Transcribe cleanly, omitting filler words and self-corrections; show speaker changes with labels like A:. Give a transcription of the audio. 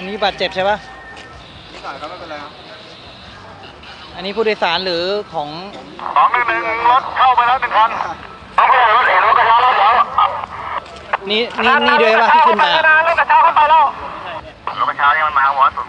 A: อันนี้บาดเจ็บใช่ปะ
B: นิดหน่อยครับไม่เป็นไรครับ
A: อันนี้ผู้โดยสารหรือของ
C: 211รถเข้าไปแล้ว1 คันรถเห็นรถกระเช้ารถแล้ว
A: นี่ด้วยปะที่ขึ้นมาร
C: ถกระเช้าเข้าไปแล้วรถกระเช้านี่มันมาหัวสุด